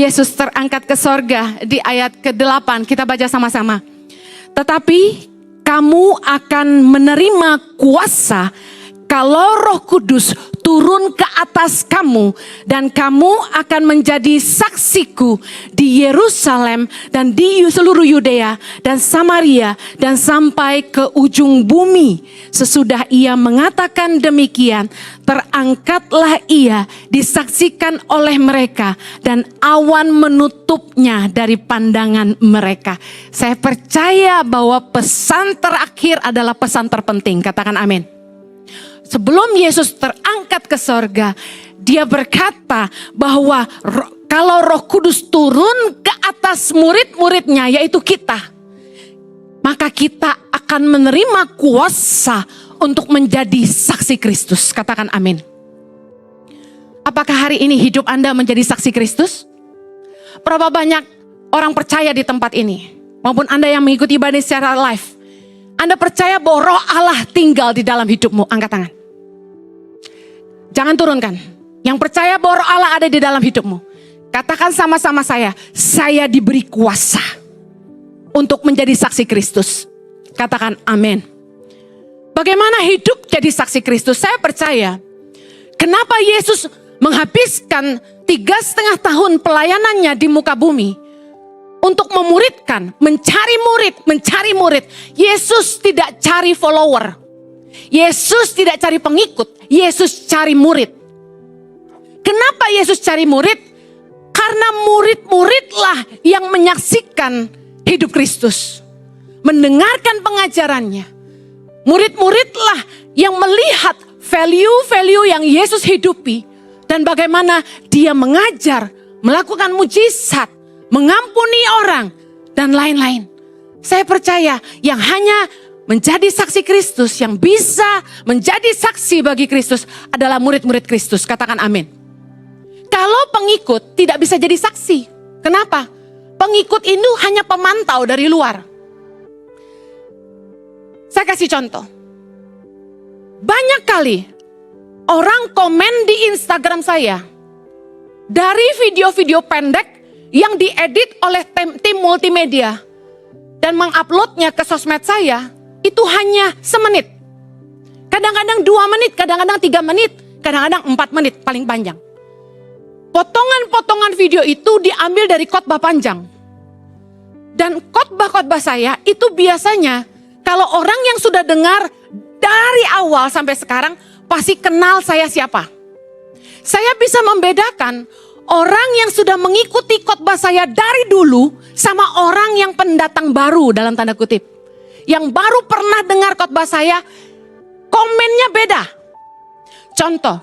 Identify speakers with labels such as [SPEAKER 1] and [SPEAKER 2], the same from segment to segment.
[SPEAKER 1] Yesus terangkat ke sorga di ayat ke-8. Kita baca sama-sama. Tetapi kamu akan menerima kuasa kalau Roh Kudus turun ke atas kamu, dan kamu akan menjadi saksiku di Yerusalem dan di seluruh Yudea dan Samaria dan sampai ke ujung bumi. Sesudah ia mengatakan demikian, terangkatlah ia disaksikan oleh mereka dan awan menutupnya dari pandangan mereka. Saya percaya bahwa pesan terakhir adalah pesan terpenting. Katakan amin. Sebelum Yesus terangkat ke sorga, dia berkata bahwa kalau Roh Kudus turun ke atas murid-muridnya, yaitu kita, maka kita akan menerima kuasa untuk menjadi saksi Kristus. Katakan amin. Apakah hari ini hidup Anda menjadi saksi Kristus? Berapa banyak orang percaya di tempat ini, maupun Anda yang mengikuti ibadah secara live, Anda percaya bahwa Roh Allah tinggal di dalam hidupmu? Angkat tangan. Jangan turunkan. Yang percaya bahwa Roh Allah ada di dalam hidupmu, katakan sama-sama saya diberi kuasa untuk menjadi saksi Kristus. Katakan amin. Bagaimana hidup jadi saksi Kristus? Saya percaya, kenapa Yesus menghabiskan 3,5 tahun pelayanannya di muka bumi untuk memuridkan, mencari murid. Yesus tidak cari follower. Yesus tidak cari pengikut. Yesus cari murid. Kenapa Yesus cari murid? Karena murid-muridlah yang menyaksikan hidup Kristus, mendengarkan pengajarannya. Murid-muridlah yang melihat value-value yang Yesus hidupi, dan bagaimana dia mengajar, melakukan mujizat, mengampuni orang, dan lain-lain. Saya percaya yang hanya menjadi saksi Kristus, yang bisa menjadi saksi bagi Kristus adalah murid-murid Kristus. Katakan amin. Kalau pengikut tidak bisa jadi saksi. Kenapa? Pengikut itu hanya pemantau dari luar. Saya kasih contoh. Banyak kali orang komen di Instagram saya dari video-video pendek yang diedit oleh tim multimedia dan menguploadnya ke sosmed saya. Itu hanya semenit. Kadang-kadang 2 menit, kadang-kadang 3 menit, kadang-kadang 4 menit paling panjang. Potongan-potongan video itu diambil dari khotbah panjang. Dan khotbah-khotbah saya itu biasanya kalau orang yang sudah dengar dari awal sampai sekarang pasti kenal saya siapa. Saya bisa membedakan orang yang sudah mengikuti khotbah saya dari dulu sama orang yang pendatang baru dalam tanda kutip. Yang baru pernah dengar khotbah saya, komennya beda. Contoh,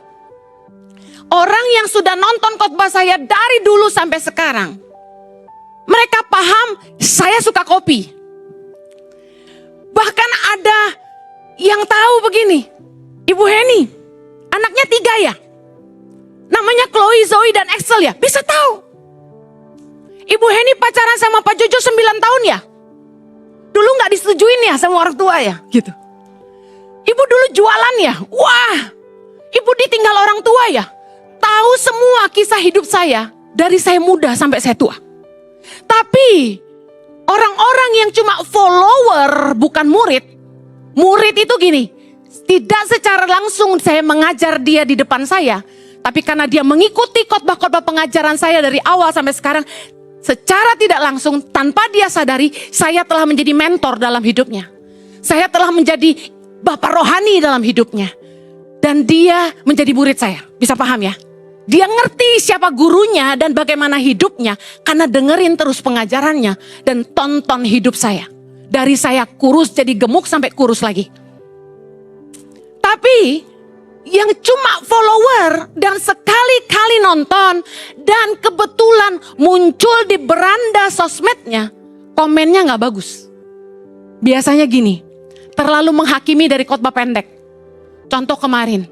[SPEAKER 1] orang yang sudah nonton khotbah saya dari dulu sampai sekarang, mereka paham saya suka kopi. Bahkan ada yang tahu begini, Ibu Heni, anaknya 3 ya? Namanya Chloe, Zoe, dan Axel ya? Bisa tahu. Ibu Heni pacaran sama Pak Jojo 9 tahun ya? Dulu gak disetujuin ya sama orang tua ya? Gitu. Ibu dulu jualan ya? Wah, ibu ditinggal orang tua ya? Tahu semua kisah hidup saya dari saya muda sampai saya tua. Tapi orang-orang yang cuma follower bukan murid. Murid itu gini, tidak secara langsung saya mengajar dia di depan saya, tapi karena dia mengikuti khotbah-khotbah pengajaran saya dari awal sampai sekarang, secara tidak langsung, tanpa dia sadari, saya telah menjadi mentor dalam hidupnya. Saya telah menjadi bapak rohani dalam hidupnya. Dan dia menjadi murid saya. Bisa paham ya? Dia ngerti siapa gurunya dan bagaimana hidupnya. Karena dengerin terus pengajarannya dan tonton hidup saya. Dari saya kurus jadi gemuk sampai kurus lagi. Tapi yang cuma follower dan sekali-kali nonton dan kebetulan muncul di beranda sosmednya, komennya gak bagus. Biasanya gini, terlalu menghakimi dari khotbah pendek. Contoh kemarin,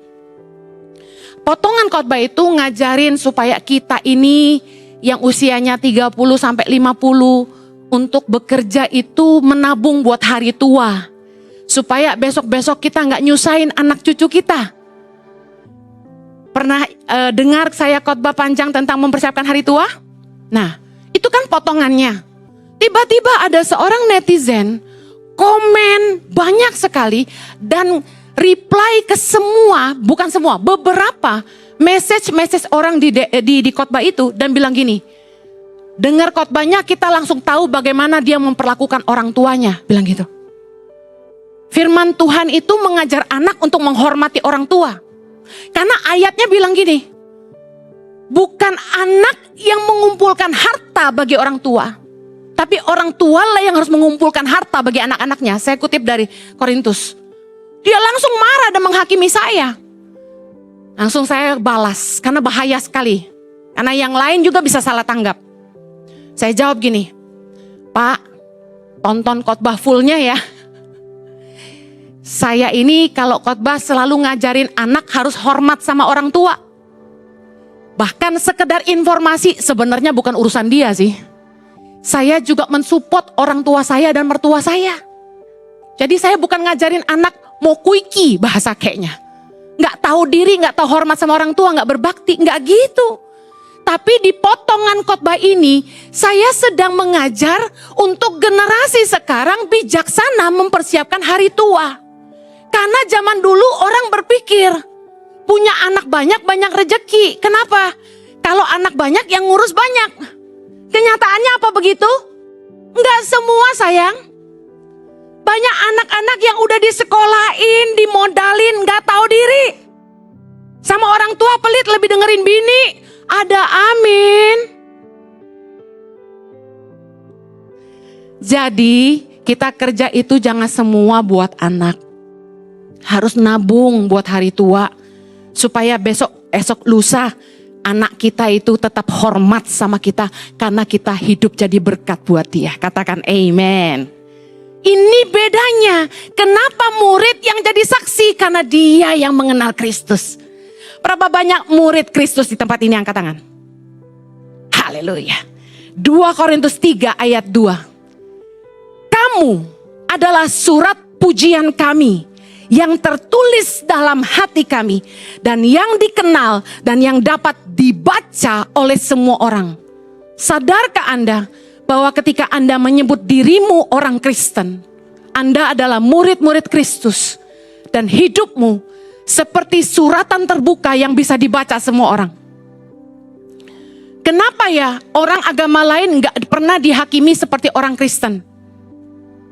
[SPEAKER 1] potongan khotbah itu ngajarin supaya kita ini yang usianya 30 sampai 50 untuk bekerja itu menabung buat hari tua. Supaya besok-besok kita gak nyusahin anak cucu kita. Pernah dengar saya khotbah panjang tentang mempersiapkan hari tua? Nah, itu kan potongannya. Tiba-tiba ada seorang netizen komen banyak sekali dan reply ke semua, bukan semua, beberapa message orang di khotbah itu dan bilang gini, dengar khotbahnya kita langsung tahu bagaimana dia memperlakukan orang tuanya, bilang gitu. Firman Tuhan itu mengajar anak untuk menghormati orang tua. Karena ayatnya bilang gini, bukan anak yang mengumpulkan harta bagi orang tua, tapi orang tua lah yang harus mengumpulkan harta bagi anak-anaknya. Saya kutip dari Korintus. Dia langsung marah dan menghakimi saya. Langsung saya balas, karena bahaya sekali. Karena yang lain juga bisa salah tanggap. Saya jawab gini, Pak, tonton khotbah fullnya ya. Saya ini kalau khotbah selalu ngajarin anak harus hormat sama orang tua. Bahkan sekedar informasi sebenarnya bukan urusan dia sih. Saya juga mensupport orang tua saya dan mertua saya. Jadi saya bukan ngajarin anak mau kuiki bahasa kayaknya. Nggak tahu diri, nggak tahu hormat sama orang tua, nggak berbakti, nggak gitu. Tapi di potongan khotbah ini saya sedang mengajar untuk generasi sekarang bijaksana mempersiapkan hari tua. Karena zaman dulu orang berpikir punya anak banyak rezeki. Kenapa? Kalau anak banyak yang ngurus banyak. Kenyataannya apa begitu? Enggak semua sayang. Banyak anak-anak yang udah disekolahin, dimodalin, gak tahu diri. Sama orang tua pelit lebih dengerin bini. Ada amin. Jadi kita kerja itu jangan semua buat anak. Harus nabung buat hari tua. Supaya esok lusa anak kita itu tetap hormat sama kita. Karena kita hidup jadi berkat buat dia. Katakan amen. Ini bedanya. Kenapa murid yang jadi saksi? Karena dia yang mengenal Kristus. Berapa banyak murid Kristus di tempat ini, angkat tangan? Haleluya. 2 Korintus 3 ayat 2. Kamu adalah surat pujian kami yang tertulis dalam hati kami dan yang dikenal dan yang dapat dibaca oleh semua orang. Sadarkah Anda bahwa ketika Anda menyebut dirimu orang Kristen, Anda adalah murid-murid Kristus dan hidupmu seperti suratan terbuka yang bisa dibaca semua orang. Kenapa ya orang agama lain gak pernah dihakimi seperti orang Kristen?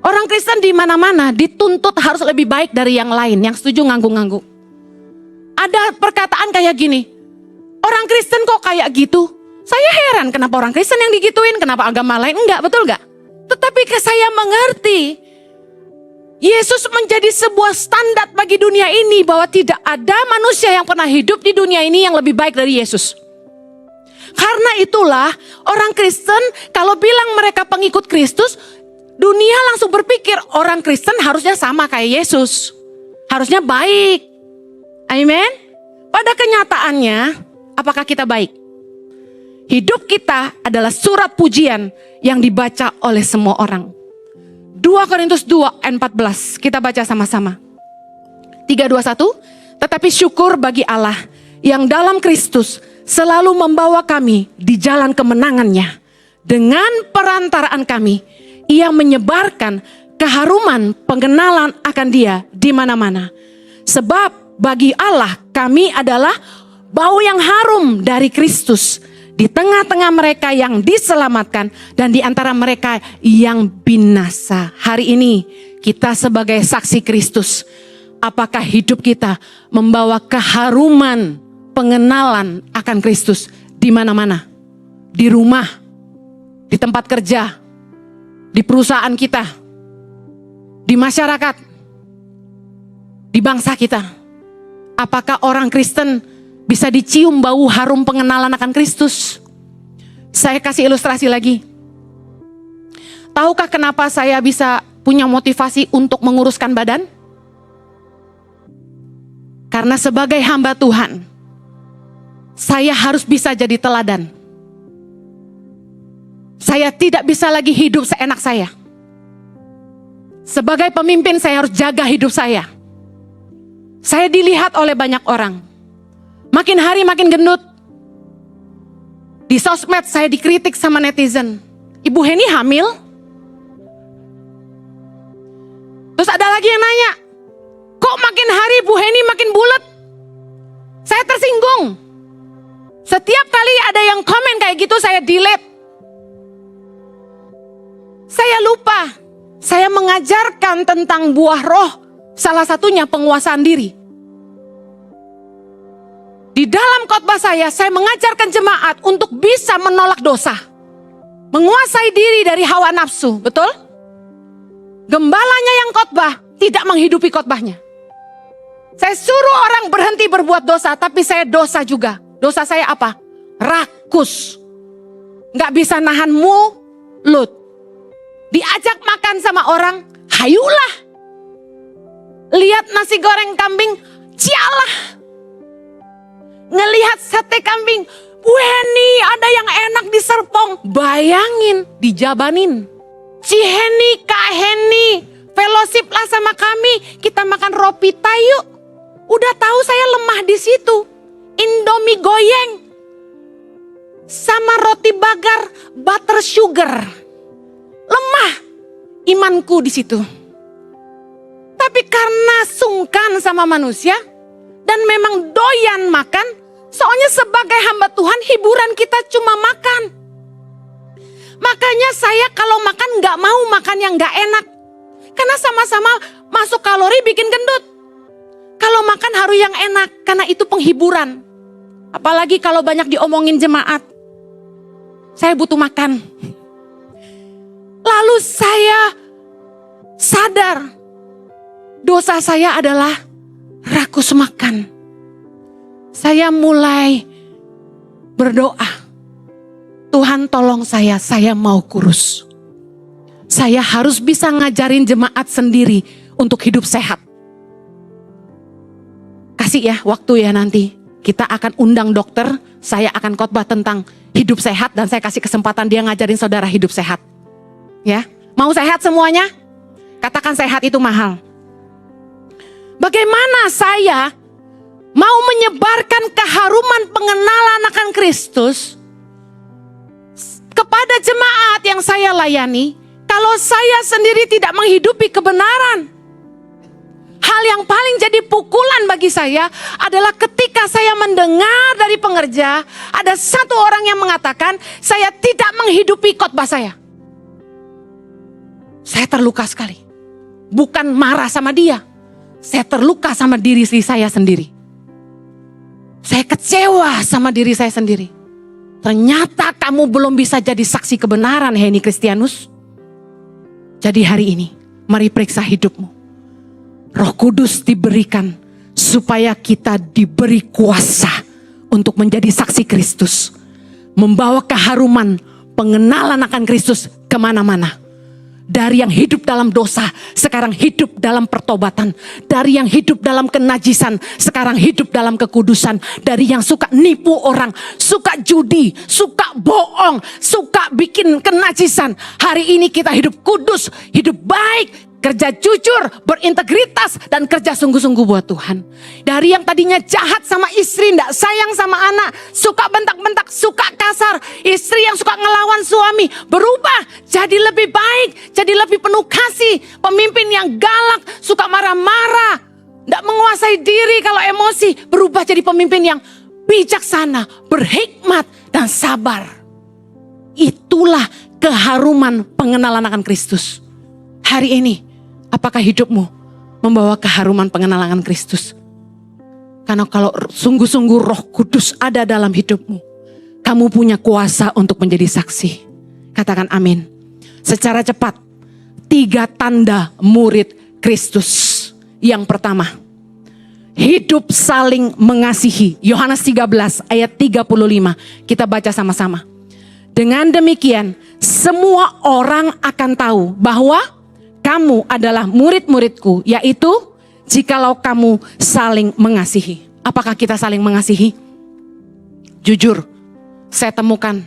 [SPEAKER 1] Orang Kristen di mana-mana dituntut harus lebih baik dari yang lain. Yang setuju ngangguk-ngangguk. Ada perkataan kayak gini, orang Kristen kok kayak gitu? Saya heran kenapa orang Kristen yang digituin, kenapa agama lain enggak, betul gak? Tetapi saya mengerti, Yesus menjadi sebuah standar bagi dunia ini bahwa tidak ada manusia yang pernah hidup di dunia ini yang lebih baik dari Yesus. Karena itulah orang Kristen kalau bilang mereka pengikut Kristus, dunia langsung berpikir orang Kristen harusnya sama kayak Yesus. Harusnya baik. Amin. Pada kenyataannya, apakah kita baik? Hidup kita adalah surat pujian yang dibaca oleh semua orang. 2 Korintus 2 ayat 14. Kita baca sama-sama. 3, 2, 1. Tetapi syukur bagi Allah yang dalam Kristus selalu membawa kami di jalan kemenangannya. Dengan perantaraan kami, Ia menyebarkan keharuman pengenalan akan Dia di mana-mana. Sebab bagi Allah kami adalah bau yang harum dari Kristus di tengah-tengah mereka yang diselamatkan dan di antara mereka yang binasa. Hari ini kita sebagai saksi Kristus, apakah hidup kita membawa keharuman pengenalan akan Kristus di mana-mana? Di rumah, di tempat kerja, di perusahaan kita, di masyarakat, di bangsa kita. Apakah orang Kristen bisa dicium bau harum pengenalan akan Kristus? Saya kasih ilustrasi lagi. Tahukah kenapa saya bisa punya motivasi untuk menguruskan badan? Karena sebagai hamba Tuhan, saya harus bisa jadi teladan. Saya tidak bisa lagi hidup seenak saya. Sebagai pemimpin saya harus jaga hidup saya. Saya dilihat oleh banyak orang. Makin hari makin gendut. Di sosmed saya dikritik sama netizen. Ibu Heni hamil? Terus ada lagi yang nanya, kok makin hari Bu Heni makin bulat? Saya tersinggung. Setiap kali ada yang komen kayak gitu saya delete. Saya lupa, saya mengajarkan tentang buah roh, salah satunya penguasaan diri. Di dalam khotbah saya mengajarkan jemaat untuk bisa menolak dosa. Menguasai diri dari hawa nafsu, betul? Gembalanya yang khotbah tidak menghidupi khotbahnya. Saya suruh orang berhenti berbuat dosa, tapi saya dosa juga. Dosa saya apa? Rakus. Gak bisa nahan mulut. Diajak makan sama orang, hayulah. Lihat nasi goreng kambing, cialah. Ngelihat sate kambing, Bu Heni ada yang enak di Serpong. Bayangin, dijabanin. Ciheni, Kak Heni, fellowship lah sama kami. Kita makan ropita yuk. Udah tahu saya lemah di situ. Indomie goyeng. Sama roti bagar, butter sugar. Lemah imanku di situ. Tapi karena sungkan sama manusia dan memang doyan makan, soalnya sebagai hamba Tuhan hiburan kita cuma makan. Makanya saya kalau makan gak mau makan yang gak enak. Karena sama-sama masuk kalori bikin gendut. Kalau makan harus yang enak karena itu penghiburan. Apalagi kalau banyak diomongin jemaat. Saya butuh makan. Lalu saya sadar dosa saya adalah rakus makan. Saya mulai berdoa. Tuhan tolong saya mau kurus. Saya harus bisa ngajarin jemaat sendiri untuk hidup sehat. Kasih ya waktu ya nanti. Kita akan undang dokter, saya akan khotbah tentang hidup sehat dan saya kasih kesempatan dia ngajarin saudara hidup sehat. Ya, mau sehat semuanya? Katakan sehat itu mahal. Bagaimana saya mau menyebarkan keharuman pengenalan akan Kristus kepada jemaat yang saya layani kalau saya sendiri tidak menghidupi kebenaran? Hal yang paling jadi pukulan bagi saya adalah ketika saya mendengar dari pengerja ada satu orang yang mengatakan saya tidak menghidupi khotbah saya. Saya terluka sekali. Bukan marah sama dia. Saya terluka sama diri saya sendiri. Saya kecewa sama diri saya sendiri. Ternyata kamu belum bisa jadi saksi kebenaran, Heni Kristianus. Jadi hari ini, mari periksa hidupmu. Roh Kudus diberikan supaya kita diberi kuasa untuk menjadi saksi Kristus. Membawa keharuman pengenalan akan Kristus kemana-mana. Dari yang hidup dalam dosa, sekarang hidup dalam pertobatan. Dari yang hidup dalam kenajisan, sekarang hidup dalam kekudusan. Dari yang suka nipu orang, suka judi, suka bohong, suka bikin kenajisan. Hari ini kita hidup kudus, hidup baik, kerja jujur, berintegritas, dan kerja sungguh-sungguh buat Tuhan. Dari yang tadinya jahat sama istri, gak sayang sama anak, suka bentak-bentak, suka kasar, istri yang suka ngelawan suami, berubah jadi lebih baik, jadi lebih penuh kasih. Pemimpin yang galak, suka marah-marah, gak menguasai diri kalau emosi, berubah jadi pemimpin yang bijaksana, berhikmat, dan sabar. Itulah keharuman pengenalan akan Kristus. Hari ini, apakah hidupmu membawa keharuman pengenalan Kristus? Karena kalau sungguh-sungguh Roh Kudus ada dalam hidupmu, kamu punya kuasa untuk menjadi saksi. Katakan amin. Secara cepat, 3 tanda murid Kristus. Yang pertama, hidup saling mengasihi. Yohanes 13 ayat 35. Kita baca sama-sama. Dengan demikian, semua orang akan tahu bahwa kamu adalah murid-muridku, yaitu jikalau kamu saling mengasihi. Apakah kita saling mengasihi? Jujur, saya temukan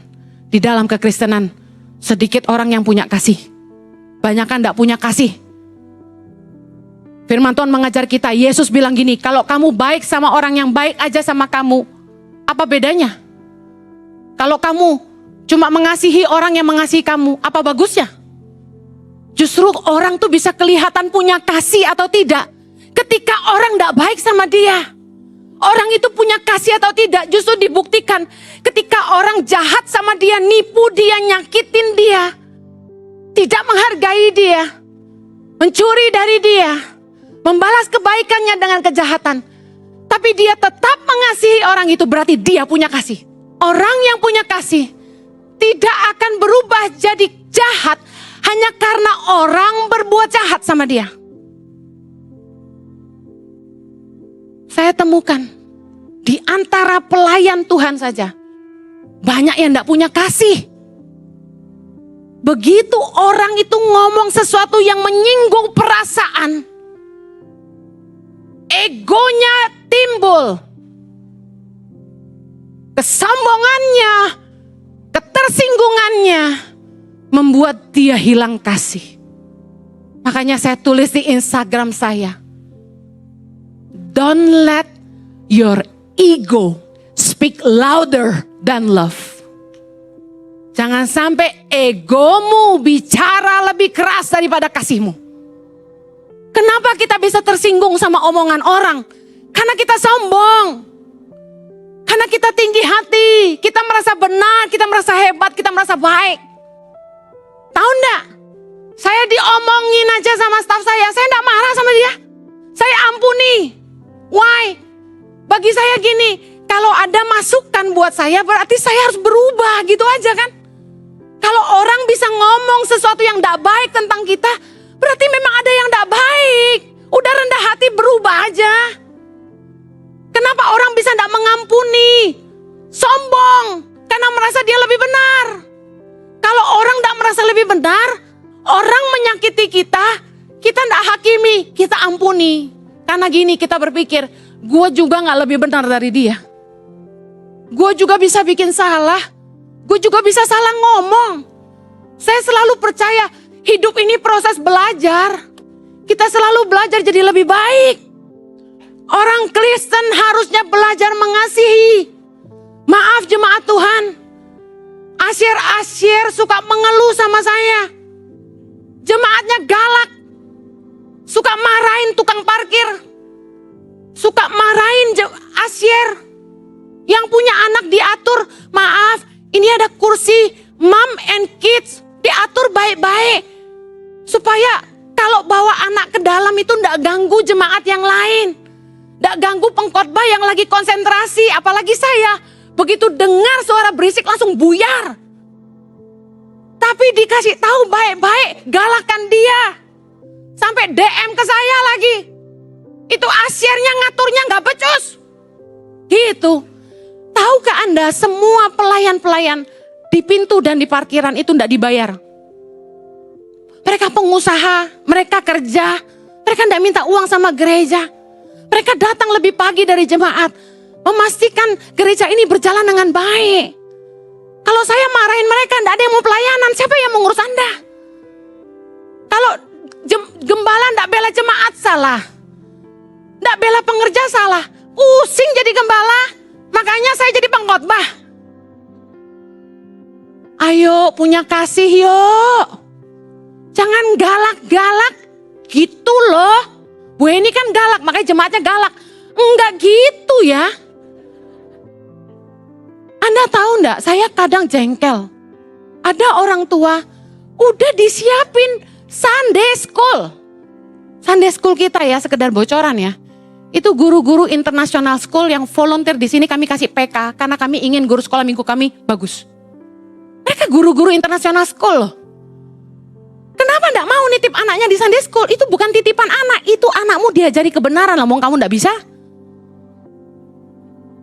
[SPEAKER 1] di dalam kekristenan sedikit orang yang punya kasih. Banyak kan tidak punya kasih. Firman Tuhan mengajar kita, Yesus bilang gini, kalau kamu baik sama orang yang baik aja sama kamu, apa bedanya? Kalau kamu cuma mengasihi orang yang mengasihi kamu, apa bagusnya? Justru orang tuh bisa kelihatan punya kasih atau tidak ketika orang tidak baik sama dia. Orang itu punya kasih atau tidak justru dibuktikan ketika orang jahat sama dia, nipu dia, nyakitin dia, tidak menghargai dia, mencuri dari dia, membalas kebaikannya dengan kejahatan. Tapi dia tetap mengasihi orang itu, berarti dia punya kasih. Orang yang punya kasih tidak akan berubah jadi jahat hanya karena orang berbuat jahat sama dia. Saya temukan di antara pelayan Tuhan saja banyak yang tidak punya kasih. Begitu orang itu ngomong sesuatu yang menyinggung perasaan, egonya timbul, kesombongannya, ketersinggungannya membuat dia hilang kasih. Makanya saya tulis di Instagram saya, don't let your ego speak louder than love. Jangan sampai egomu bicara lebih keras daripada kasihmu. Kenapa kita bisa tersinggung sama omongan orang? Karena kita sombong. Karena kita tinggi hati. Kita merasa benar, kita merasa hebat, kita merasa baik. Tahu enggak? Saya diomongin aja sama staf saya enggak marah sama dia. Saya ampuni. Why? Bagi saya gini, kalau ada masukan buat saya berarti saya harus berubah gitu aja kan. Kalau orang bisa ngomong sesuatu yang enggak baik tentang kita, berarti memang ada yang enggak baik. Udah rendah hati, berubah aja. Kenapa orang bisa enggak mengampuni? Sombong, karena merasa dia lebih benar. Kalau orang enggak merasa lebih benar, orang menyakiti kita, kita enggak hakimi, kita ampuni. Karena gini, kita berpikir, gue juga gak lebih benar dari dia. Gue juga bisa bikin salah. Gue juga bisa salah ngomong. Saya selalu percaya hidup ini proses belajar. Kita selalu belajar jadi lebih baik. Orang Kristen harusnya belajar mengasihi. Maaf jemaat Tuhan. Asyir suka mengeluh sama saya. Jemaatnya galak. Suka marahin tukang parkir. Suka marahin asyir. Yang punya anak diatur. Maaf, ini ada kursi mom and kids. Diatur baik-baik. Supaya kalau bawa anak ke dalam itu enggak ganggu jemaat yang lain. Enggak ganggu pengkhotbah yang lagi konsentrasi. Apalagi saya. Begitu dengar suara berisik langsung buyar. Tapi dikasih tahu baik-baik, galakan dia. Sampai DM ke saya lagi. Itu asyirnya ngaturnya gak becus. Gitu. Tahukah Anda semua pelayan-pelayan di pintu dan di parkiran itu gak dibayar? Mereka pengusaha, mereka kerja, mereka gak minta uang sama gereja. Mereka datang lebih pagi dari jemaat, memastikan gereja ini berjalan dengan baik. Kalau saya marahin mereka, gak ada yang mau pelayanan, siapa yang mau ngurus Anda? Kalau gembala gak bela jemaat salah. Gak bela pengerja salah. Pusing jadi gembala. Makanya saya jadi pengkhotbah. Ayo punya kasih yuk. Jangan galak-galak gitu loh. Bu ini kan galak, makanya jemaatnya galak. Enggak gitu ya. Anda tahu enggak, saya kadang jengkel. Ada orang tua udah disiapin Sunday school. Sunday school kita ya, sekedar bocoran ya. Itu guru-guru international school yang volunteer di sini kami kasih PK karena kami ingin guru sekolah minggu kami bagus. Mereka guru-guru international school loh. Kenapa enggak mau nitip anaknya di Sunday school? Itu bukan titipan anak, itu anakmu diajari kebenaran lah, mau kamu enggak bisa.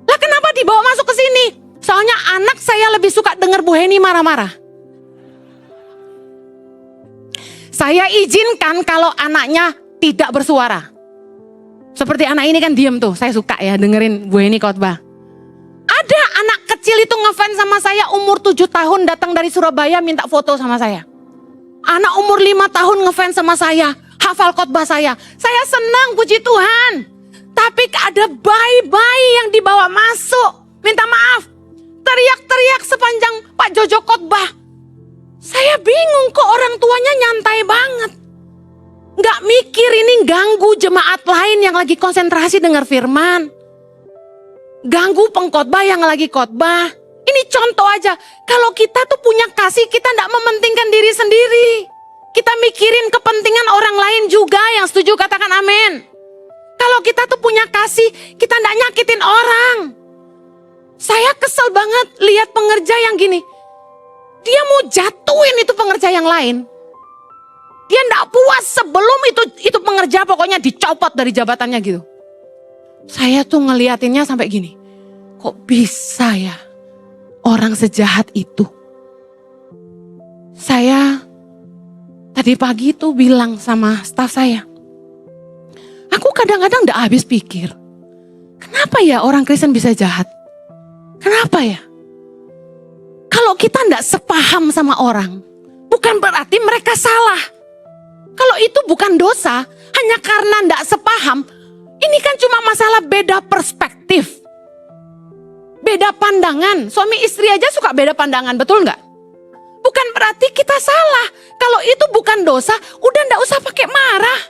[SPEAKER 1] Lah kenapa dibawa masuk ke sini? Soalnya anak saya lebih suka dengar Bu Heni marah-marah. Saya izinkan kalau anaknya tidak bersuara. Seperti anak ini kan diem tuh, saya suka ya dengerin Bu Heni khotbah. Ada anak kecil itu ngefans sama saya umur 7 tahun datang dari Surabaya minta foto sama saya. Anak umur 5 tahun ngefans sama saya, hafal khotbah saya. Saya senang puji Tuhan. Tapi ada bayi-bayi yang dibawa masuk. Minta maaf, teriak-teriak sepanjang Pak Jojo khotbah. Saya bingung kok orang tuanya nyantai banget. Gak mikir ini ganggu jemaat lain yang lagi konsentrasi dengar firman. Ganggu pengkhotbah yang lagi khotbah. Ini contoh aja. Kalau kita tuh punya kasih, kita gak mementingkan diri sendiri. Kita mikirin kepentingan orang lain juga. Yang setuju katakan amin. Kalau kita tuh punya kasih, kita gak nyakitin orang. Saya kesel banget lihat pengerja yang gini. Dia mau jatuhin itu pengerja yang lain. Dia gak puas sebelum itu pengerja pokoknya dicopot dari jabatannya gitu. Saya tuh ngeliatinnya sampai gini. Kok bisa ya orang sejahat itu? Saya tadi pagi tuh bilang sama staf saya. Aku kadang-kadang gak habis pikir. Kenapa ya orang Kristen bisa jahat? Kenapa ya? Kalau kita gak sepaham sama orang, bukan berarti mereka salah. Kalau itu bukan dosa, hanya karena gak sepaham, ini kan cuma masalah beda perspektif. Beda pandangan, suami istri aja suka beda pandangan, betul gak? Bukan berarti kita salah. Kalau itu bukan dosa, udah gak usah pakai marah.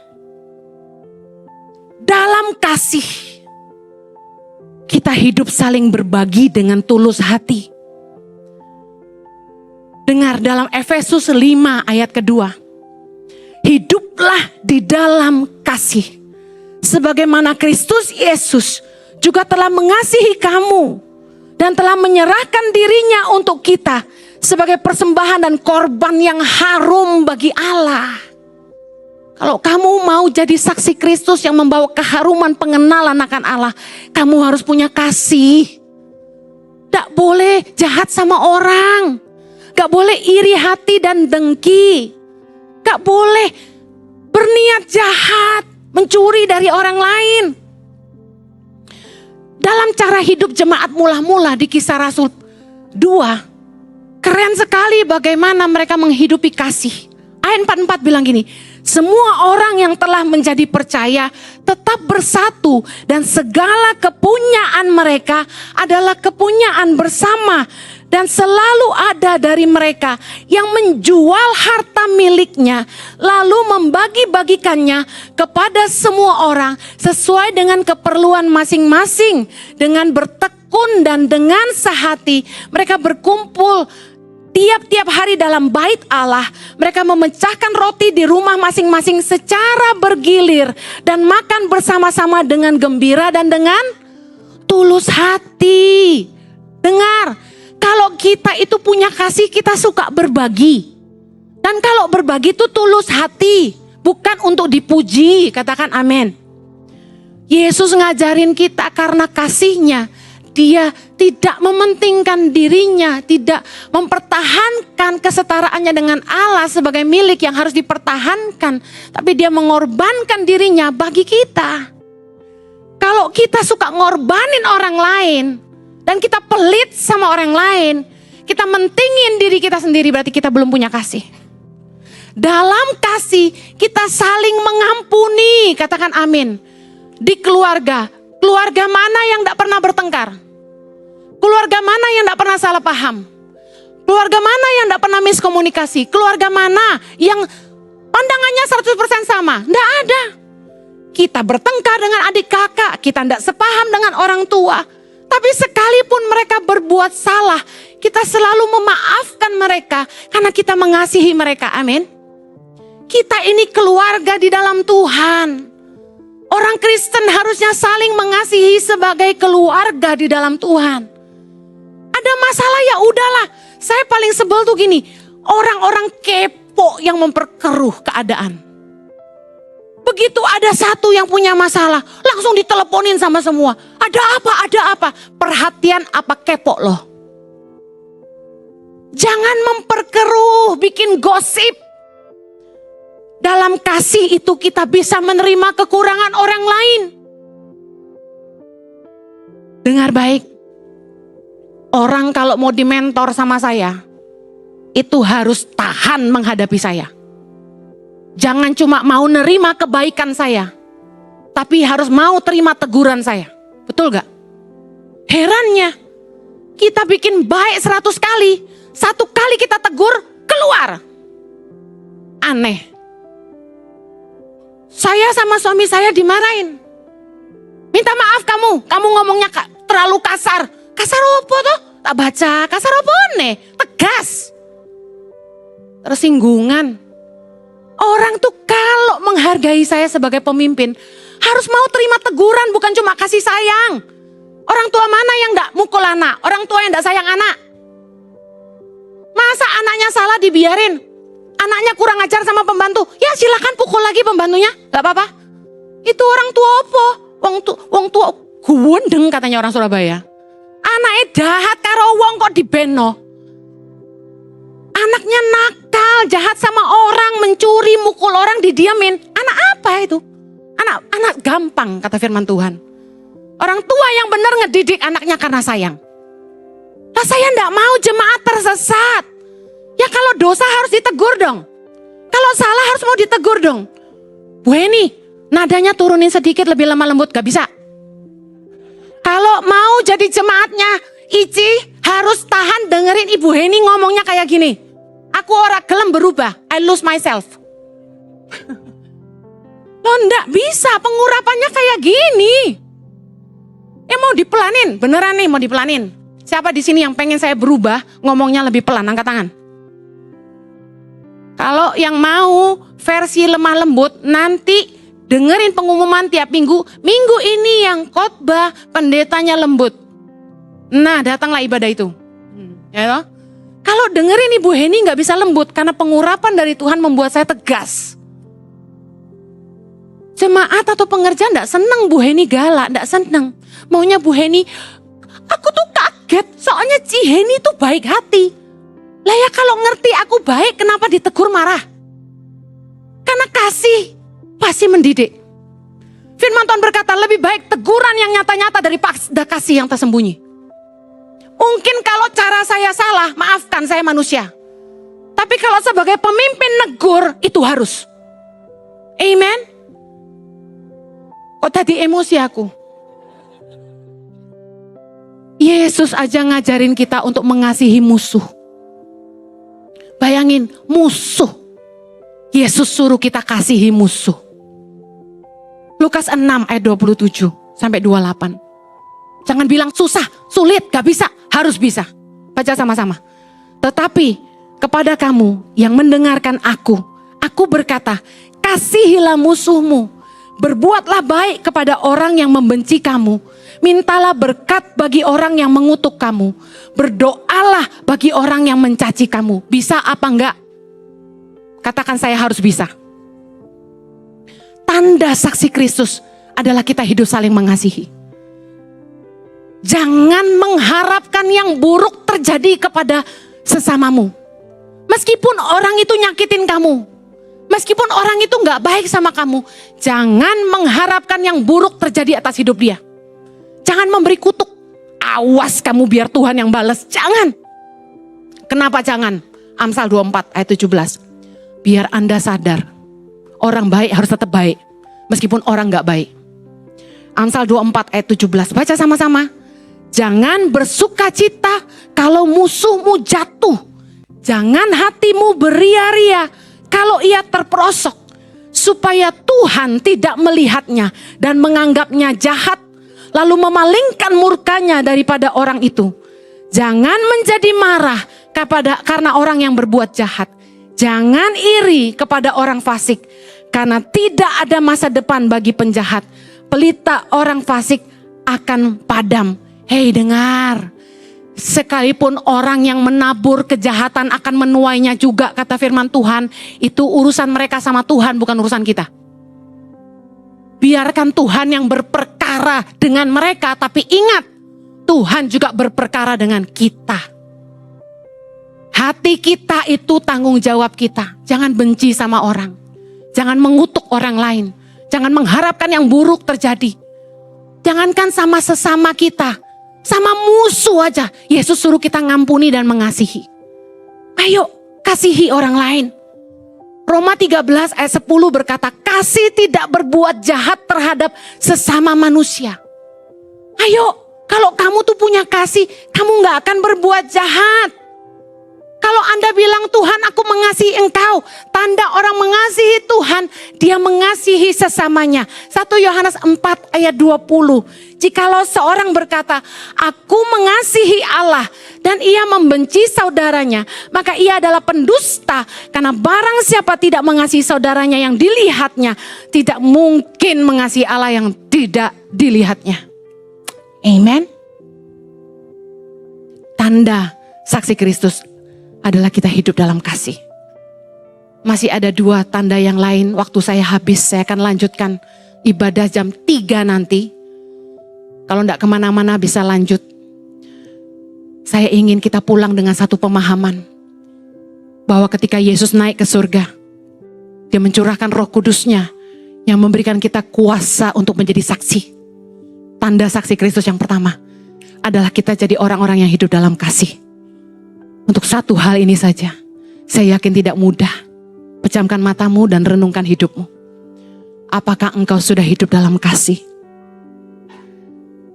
[SPEAKER 1] Dalam kasih, kita hidup saling berbagi dengan tulus hati. Dengar dalam Efesus 5 ayat kedua. Hiduplah di dalam kasih. Sebagaimana Kristus Yesus juga telah mengasihi kamu. Dan telah menyerahkan dirinya untuk kita. Sebagai persembahan dan korban yang harum bagi Allah. Kalau kamu mau jadi saksi Kristus yang membawa keharuman pengenalan akan Allah. Kamu harus punya kasih. Tak boleh jahat sama orang. Gak boleh iri hati dan dengki. Gak boleh berniat jahat, mencuri dari orang lain. Dalam cara hidup jemaat mula-mula di Kisah Rasul 2, keren sekali bagaimana mereka menghidupi kasih. Ayat 44 bilang gini, semua orang yang telah menjadi percaya tetap bersatu dan segala kepunyaan mereka adalah kepunyaan bersama. Dan selalu ada dari mereka yang menjual harta miliknya lalu membagi-bagikannya kepada semua orang sesuai dengan keperluan masing-masing. Dengan bertekun dan dengan sehati mereka berkumpul tiap-tiap hari dalam bait Allah. Mereka memecahkan roti di rumah masing-masing secara bergilir dan makan bersama-sama dengan gembira dan dengan tulus hati. Dengar. Kalau kita itu punya kasih, kita suka berbagi. Dan kalau berbagi itu tulus hati, bukan untuk dipuji, katakan amin. Yesus ngajarin kita karena kasihnya, dia tidak mementingkan dirinya, tidak mempertahankan kesetaraannya dengan Allah sebagai milik yang harus dipertahankan. Tapi dia mengorbankan dirinya bagi kita. Kalau kita suka ngorbanin orang lain, dan kita pelit sama orang lain, kita mentingin diri kita sendiri, berarti kita belum punya kasih. Dalam kasih kita saling mengampuni, katakan amin. Di keluarga mana yang tidak pernah bertengkar? Keluarga mana yang tidak pernah salah paham? Keluarga mana yang tidak pernah miskomunikasi? Keluarga mana yang pandangannya 100% sama? Tidak ada. Kita bertengkar dengan adik kakak, kita tidak sepaham dengan orang tua. Tapi sekalipun mereka berbuat salah, kita selalu memaafkan mereka karena kita mengasihi mereka. Amin. Kita ini keluarga di dalam Tuhan. Orang Kristen harusnya saling mengasihi sebagai keluarga di dalam Tuhan. Ada masalah ya udahlah. Saya paling sebel tuh gini, orang-orang kepo yang memperkeruh keadaan. Begitu ada satu yang punya masalah, langsung diteleponin sama semua. Ada apa? Ada apa? Perhatian apa kepo loh. Jangan memperkeruh, bikin gosip. Dalam kasih itu kita bisa menerima kekurangan orang lain. Dengar baik. Orang kalau mau dimentor sama saya, itu harus tahan menghadapi saya. Jangan cuma mau nerima kebaikan saya, tapi harus mau terima teguran saya. Betul gak? Herannya, Kita bikin baik 100 kali, 1 kali kita tegur, keluar. Aneh. Saya sama suami saya dimarahin. Minta maaf kamu ngomongnya terlalu kasar. Kasar apa tuh? Tak baca, kasar apa nih? Tegas. Tersinggungan. Orang tuh kalau menghargai saya sebagai pemimpin, harus mau terima teguran, bukan cuma kasih sayang. Orang tua mana yang gak mukul anak? Orang tua yang gak sayang anak? Masa anaknya salah dibiarin? Anaknya kurang ajar sama pembantu, ya silakan pukul lagi pembantunya, gak apa-apa. Itu orang tua apa? Wong tua guwendeng katanya orang Surabaya. Anaknya jahat karo wong kok dibeno. Anaknya nakal, jahat sama orang, mencuri, mukul orang, didiamin. Anak apa itu? Anak gampang kata firman Tuhan. Orang tua yang benar ngedidik anaknya karena sayang. Nah, saya enggak mau jemaat tersesat. Ya kalau dosa harus ditegur dong. Kalau salah harus mau ditegur dong. Bu Heni, nadanya turunin sedikit lebih lemah lembut, gak bisa. Kalau mau jadi jemaatnya Ici harus tahan dengerin Ibu Heni ngomongnya kayak gini. Aku ora gelem berubah, I lose myself. Loh enggak bisa, pengurapannya kayak gini. Mau dipelanin, beneran nih mau dipelanin. Siapa di sini yang pengen saya berubah, ngomongnya lebih pelan, angkat tangan. Kalau yang mau versi lemah lembut, nanti dengerin pengumuman tiap minggu. Minggu ini yang khotbah pendetanya lembut. Nah, datanglah ibadah itu. Ya toh? Kalau dengerin Ibu Heni gak bisa lembut, karena pengurapan dari Tuhan membuat saya tegas. Jemaat atau pengerja gak seneng Bu Heni galak, gak seneng. Maunya Bu Heni, aku tuh kaget, soalnya Ci Heni tuh baik hati. Lah ya kalau ngerti aku baik, kenapa ditegur marah? Karena kasih pasti mendidik. Firman Tuhan berkata, lebih baik teguran yang nyata-nyata daripada kasih yang tersembunyi. Mungkin kalau cara saya salah, maafkan, saya manusia. Tapi kalau sebagai pemimpin negur, itu harus. Amen. Kok tadi emosi aku? Yesus aja ngajarin kita untuk mengasihi musuh. Bayangin, musuh. Yesus suruh kita kasihi musuh. Lukas 6 ayat 27 sampai 28. Jangan bilang susah, sulit, gak bisa, harus bisa. Baca sama-sama. Tetapi kepada kamu yang mendengarkan aku berkata, kasihilah musuhmu, berbuatlah baik kepada orang yang membenci kamu, mintalah berkat bagi orang yang mengutuk kamu, berdoalah bagi orang yang mencaci kamu. Bisa apa enggak? Katakan saya harus bisa. Tanda saksi Kristus adalah kita hidup saling mengasihi. Jangan mengharapkan yang buruk terjadi kepada sesamamu. Meskipun orang itu nyakitin kamu, meskipun orang itu gak baik sama kamu, jangan mengharapkan yang buruk terjadi atas hidup dia. Jangan memberi kutuk. Awas kamu biar Tuhan yang balas. Jangan. Kenapa jangan? Amsal 24 ayat 17. Biar Anda sadar, orang baik harus tetap baik, meskipun orang gak baik. Amsal 24 ayat 17. Baca sama-sama. Jangan bersuka cita kalau musuhmu jatuh. Jangan hatimu beria-ria kalau ia terperosok. Supaya Tuhan tidak melihatnya dan menganggapnya jahat, lalu memalingkan murkanya daripada orang itu. Jangan menjadi marah karena orang yang berbuat jahat. Jangan iri kepada orang fasik, karena tidak ada masa depan bagi penjahat. Pelita orang fasik akan padam. Hei dengar, sekalipun orang yang menabur kejahatan akan menuainya juga, kata firman Tuhan. Itu urusan mereka sama Tuhan, bukan urusan kita. Biarkan Tuhan yang berperkara dengan mereka, tapi ingat, Tuhan juga berperkara dengan kita. Hati kita itu tanggung jawab kita. Jangan benci sama orang. Jangan mengutuk orang lain. Jangan mengharapkan yang buruk terjadi. Jangankan sama sesama kita, sama musuh aja Yesus suruh kita ngampuni dan mengasihi. Ayo kasihi orang lain. Roma 13 ayat 10 berkata, kasih tidak berbuat jahat terhadap sesama manusia. Ayo Kalau kamu tuh punya kasih, kamu gak akan berbuat jahat. Kalau Anda bilang, Tuhan aku mengasihi engkau. Tanda orang mengasihi Tuhan, dia mengasihi sesamanya. 1 Yohanes 4 ayat 20. Jikalau seorang berkata, aku mengasihi Allah dan ia membenci saudaranya, maka ia adalah pendusta. Karena barang siapa tidak mengasihi saudaranya yang dilihatnya, tidak mungkin mengasihi Allah yang tidak dilihatnya. Amen. Tanda saksi Kristus adalah kita hidup dalam kasih. Masih ada 2 tanda yang lain. Waktu saya habis, saya akan lanjutkan ibadah jam 3 nanti. Kalau enggak kemana-mana bisa lanjut. Saya ingin kita pulang dengan satu pemahaman. Bahwa ketika Yesus naik ke surga, dia mencurahkan Roh Kudus-Nya yang memberikan kita kuasa untuk menjadi saksi. Tanda saksi Kristus yang pertama adalah kita jadi orang-orang yang hidup dalam kasih. Untuk satu hal ini saja, saya yakin tidak mudah. Pejamkan matamu dan renungkan hidupmu. Apakah engkau sudah hidup dalam kasih?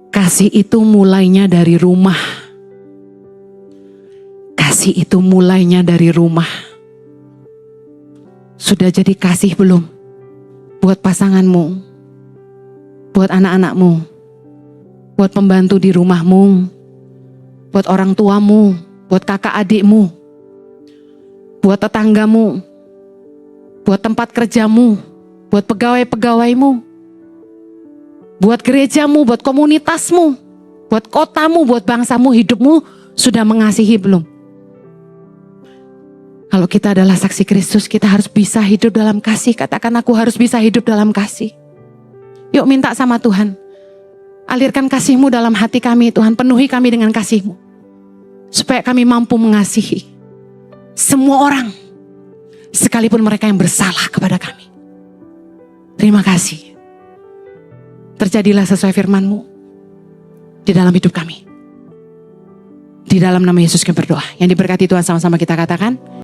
[SPEAKER 1] Kasih itu mulainya dari rumah. Kasih itu mulainya dari rumah. Sudah jadi kasih belum? Buat pasanganmu, buat anak-anakmu, buat pembantu di rumahmu, buat orang tuamu, buat kakak adikmu, buat tetanggamu, buat tempat kerjamu, buat pegawai-pegawaimu, buat gerejamu, buat komunitasmu, buat kotamu, buat bangsamu, hidupmu sudah mengasihi belum? Kalau kita adalah saksi Kristus, kita harus bisa hidup dalam kasih. Katakan, aku harus bisa hidup dalam kasih. Yuk minta sama Tuhan. Alirkan kasih-Mu dalam hati kami, Tuhan. Penuhi kami dengan kasih-Mu. Supaya kami mampu mengasihi semua orang, sekalipun mereka yang bersalah kepada kami. Terima kasih. Terjadilah sesuai firman-Mu di dalam hidup kami. Di dalam nama Yesus kami berdoa. Yang diberkati Tuhan, sama-sama kita katakan.